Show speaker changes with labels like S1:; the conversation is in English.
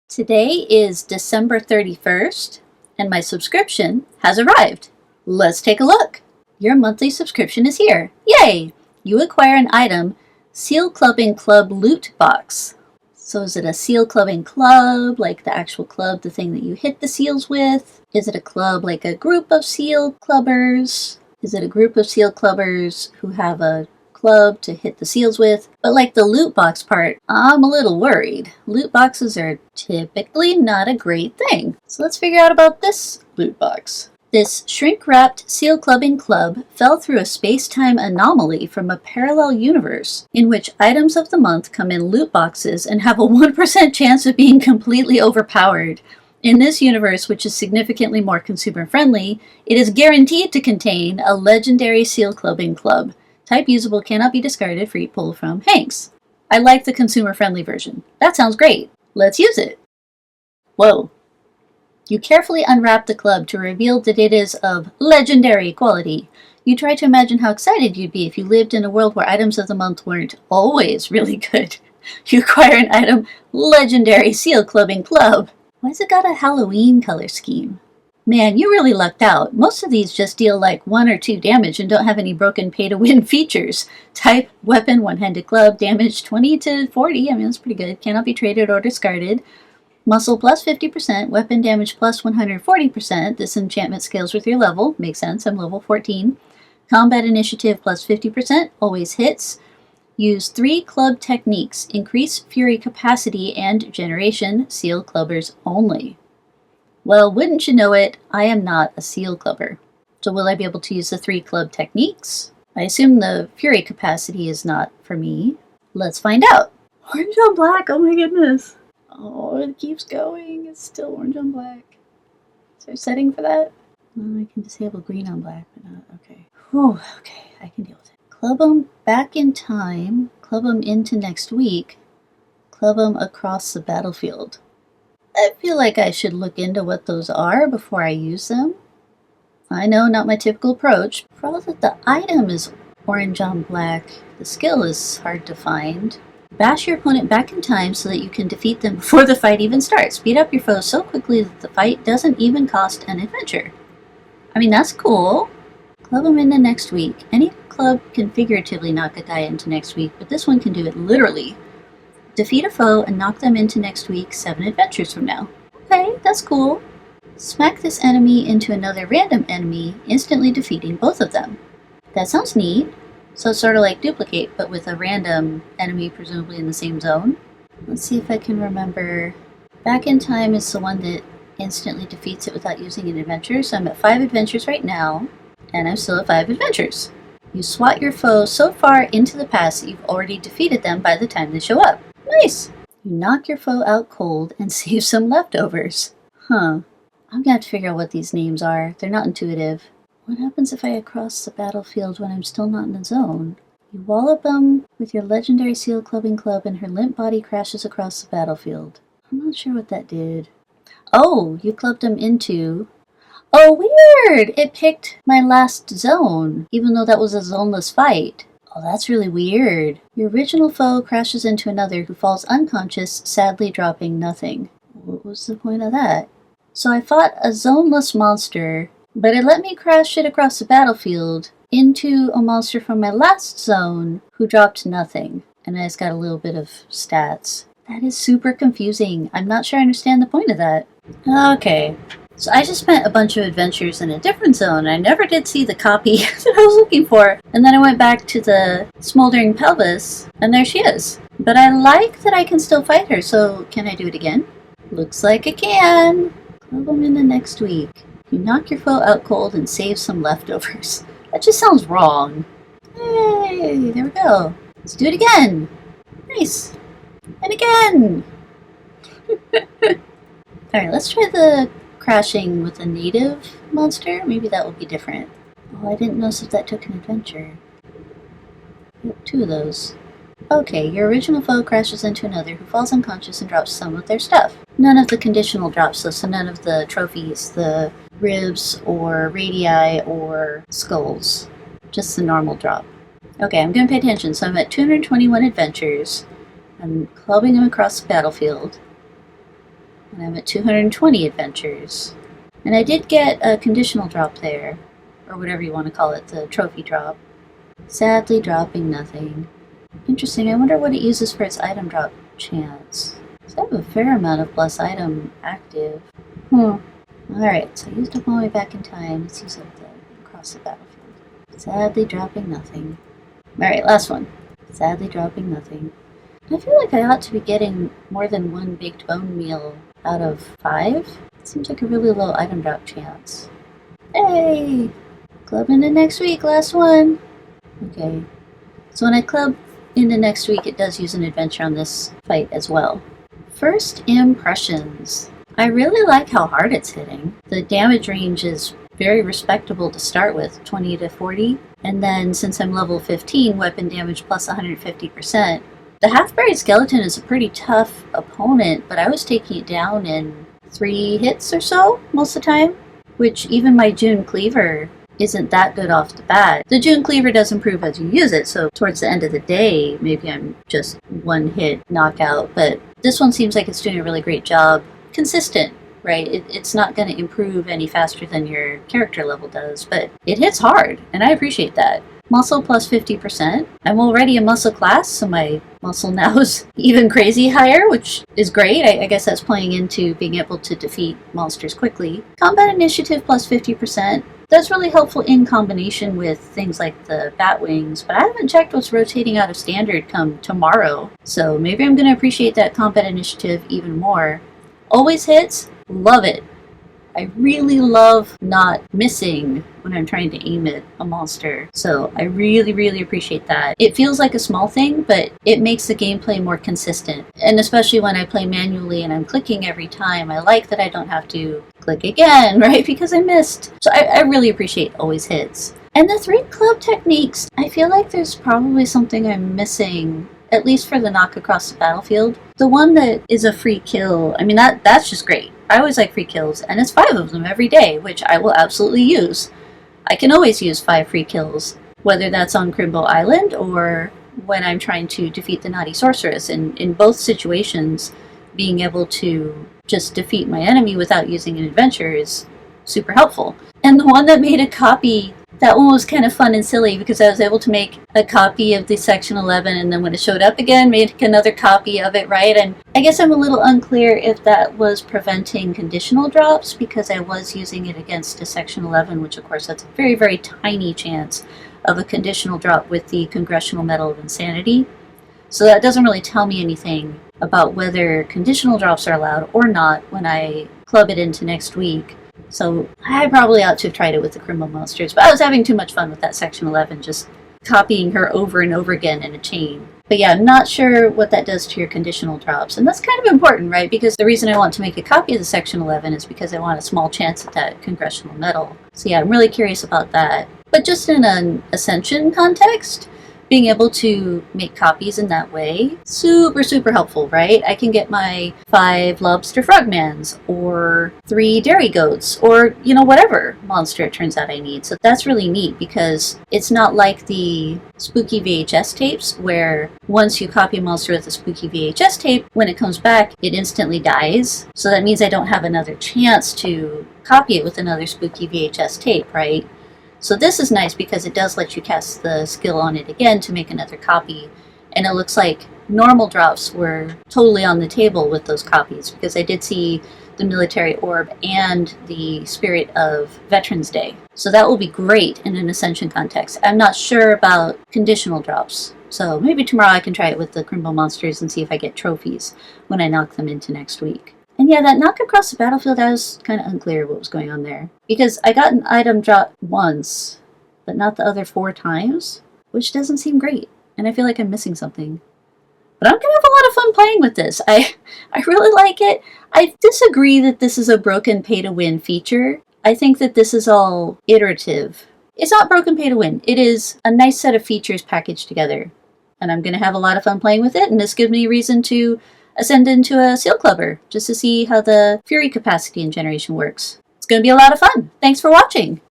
S1: Today is December 31st, and my subscription has arrived. Let's take a look. Your monthly subscription is here. Yay! You acquire an item, Seal Clubbing Club Loot Box. So is it a seal clubbing club, like the actual club, the thing that you hit the seals with? Is it a club like a group of seal clubbers? Is it a group of seal clubbers who have a club to hit the seals with? But like the loot box part, I'm a little worried. Loot boxes are typically not a great thing. So let's figure out about this loot box. This shrink-wrapped seal clubbing club fell through a space-time anomaly from a parallel universe in which items of the month come in loot boxes and have a 1% chance of being completely overpowered. In this universe, which is significantly more consumer-friendly, it is guaranteed to contain a legendary seal clubbing club. Type usable, cannot be discarded, free pull from Hanks. I like the consumer-friendly version. That sounds great. Let's use it. Whoa. You carefully unwrap the club to reveal that it is of legendary quality. You try to imagine how excited you'd be if you lived in a world where items of the month weren't always really good. You acquire an item, Legendary Seal Clubbing Club. Why's it got a Halloween color scheme? Man, you really lucked out. Most of these just deal like 1 or 2 damage and don't have any broken pay-to-win features. Type, weapon, one-handed club, damage 20 to 40. I mean, that's pretty good. Cannot be traded or discarded. Muscle plus 50%, weapon damage plus 140%. This enchantment scales with your level. Makes sense, I'm level 14. Combat initiative plus 50%, always hits. Use 3 club techniques. Increase fury capacity and generation, seal clubbers only. Well, wouldn't you know it, I am not a seal clubber. So will I be able to use the 3 club techniques? I assume the fury capacity is not for me. Let's find out. Orange on black, oh my goodness. Oh, it keeps going. It's still orange on black. Is there a setting for that? Well, I can disable green on black, but not, okay. Whew, okay, I can deal with it. Club 'em back in time, club 'em into next week, club 'em across the battlefield. I feel like I should look into what those are before I use them. I know, not my typical approach. For all that the item is orange on black, the skill is hard to find. Bash your opponent back in time so that you can defeat them before the fight even starts. Speed up your foes so quickly that the fight doesn't even cost an adventure. I mean, that's cool. Club them into next week. Any club can figuratively knock a guy into next week, but this one can do it literally. Defeat a foe and knock them into next week 7 adventures from now. Okay, that's cool. Smack this enemy into another random enemy, instantly defeating both of them. That sounds neat. So it's sort of like duplicate, but with a random enemy presumably in the same zone. Let's see if I can remember. Back in time is the one that instantly defeats it without using an adventure. So I'm at 5 adventures right now, and I'm still at 5 adventures. You swat your foe so far into the past that you've already defeated them by the time they show up. Nice! You knock your foe out cold and save some leftovers. Huh. I'm gonna have to figure out what these names are. They're not intuitive. What happens if I cross the battlefield when I'm still not in the zone? You wallop them with your legendary seal clubbing club and her limp body crashes across the battlefield. I'm not sure what that did. Oh, you clubbed them into... Oh, weird! It picked my last zone, even though that was a zoneless fight. Oh, that's really weird. Your original foe crashes into another who falls unconscious, sadly dropping nothing. What was the point of that? So I fought a zoneless monster, but it let me crash it across the battlefield into a monster from my last zone who dropped nothing. And I just got a little bit of stats. That is super confusing. I'm not sure I understand the point of that. Okay. So I just spent a bunch of adventures in a different zone. I never did see the copy that I was looking for. And then I went back to the smoldering pelvis, and there she is. But I like that I can still fight her, so can I do it again? Looks like I can. Club them in the next week. You knock your foe out cold and save some leftovers. That just sounds wrong. Hey, there we go. Let's do it again. Nice. And again. Alright, let's try the crashing with a native monster. Maybe that will be different. Oh, I didn't notice if that took an adventure. We have 2 of those. Okay, your original foe crashes into another who falls unconscious and drops some of their stuff. None of the conditional drops, though, so none of the trophies, the ribs or radii or skulls. Just the normal drop. Okay, I'm going to pay attention. So I'm at 221 adventures. I'm clubbing them across the battlefield. And I'm at 220 adventures. And I did get a conditional drop there, or whatever you want to call it, the trophy drop. Sadly dropping nothing. Interesting, I wonder what it uses for its item drop chance. So I have a fair amount of plus item active. Alright, so I used up all my way back in time. Let's use up the across the battlefield. Sadly dropping nothing. Alright, last one. Sadly dropping nothing. I feel like I ought to be getting more than one baked bone meal out of 5. It seems like a really low item drop chance. Hey! Club into next week, last one. Okay. So when I club into next week, it does use an adventure on this fight as well. First impressions. I really like how hard it's hitting. The damage range is very respectable to start with, 20 to 40. And then since I'm level 15, weapon damage plus 150%. The half-buried skeleton is a pretty tough opponent, but I was taking it down in 3 hits or so most of the time, which even my June Cleaver isn't that good off the bat. The June Cleaver does improve as you use it, so towards the end of the day, maybe I'm just 1-hit knockout, but this one seems like it's doing a really great job. Consistent, right? It's not going to improve any faster than your character level does, but it hits hard, and I appreciate that. Muscle plus 50%. I'm already a muscle class, so my muscle now is even crazy higher, which is great. I guess that's playing into being able to defeat monsters quickly. Combat initiative plus 50%. That's really helpful in combination with things like the bat wings, but I haven't checked what's rotating out of standard come tomorrow, so maybe I'm going to appreciate that combat initiative even more. Always hits. Love it. I really love not missing when I'm trying to aim at a monster, so I really appreciate that. It feels like a small thing, but it makes the gameplay more consistent, and especially when I play manually and I'm clicking every time, I like that I don't have to click again, right, because I missed. So I really appreciate always hits. And the 3 club techniques, I feel like there's probably something I'm missing, at least for the knock across the battlefield. The one that is a free kill, I mean, that's just great. I always like free kills, and it's 5 of them every day, which I will absolutely use. I can always use 5 free kills, whether that's on Crimbo Island or when I'm trying to defeat the Naughty Sorceress. And in both situations, being able to just defeat my enemy without using an adventure is super helpful. And the one that made a copy, that one was kind of fun and silly because I was able to make a copy of the Section 11, and then when it showed up again, make another copy of it, right? And I guess I'm a little unclear if that was preventing conditional drops because I was using it against a Section 11, which of course that's a very tiny chance of a conditional drop with the Congressional Medal of Insanity. So that doesn't really tell me anything about whether conditional drops are allowed or not when I club it into next week. So I probably ought to have tried it with the Crimbo monsters, but I was having too much fun with that Section 11, just copying her over and over again in a chain. But yeah, I'm not sure what that does to your conditional drops, and that's kind of important, right? Because the reason I want to make a copy of the Section 11 is because I want a small chance at that Congressional Medal. So yeah, I'm really curious about that. But just in an Ascension context, being able to make copies in that way, super helpful, right? I can get my 5 lobster frogmans, or 3 dairy goats, or, you know, whatever monster it turns out I need. So that's really neat because it's not like the spooky VHS tapes where once you copy a monster with a spooky VHS tape, when it comes back, it instantly dies. So that means I don't have another chance to copy it with another spooky VHS tape, right? So this is nice because it does let you cast the skill on it again to make another copy. And it looks like normal drops were totally on the table with those copies because I did see the military orb and the spirit of Veterans Day. So that will be great in an Ascension context. I'm not sure about conditional drops. So maybe tomorrow I can try it with the Crimbo monsters and see if I get trophies when I knock them into next week. And yeah, that knock across the battlefield, I was kind of unclear what was going on there. Because I got an item drop once, but not the other 4 times, which doesn't seem great. And I feel like I'm missing something. But I'm going to have a lot of fun playing with this. I really like it. I disagree that this is a broken pay-to-win feature. I think that this is all iterative. It's not broken pay-to-win. It is a nice set of features packaged together. And I'm going to have a lot of fun playing with it, and this gives me a reason to ascend into a Seal Clubber, just to see how the Fury capacity and generation works. It's going to be a lot of fun. Thanks for watching!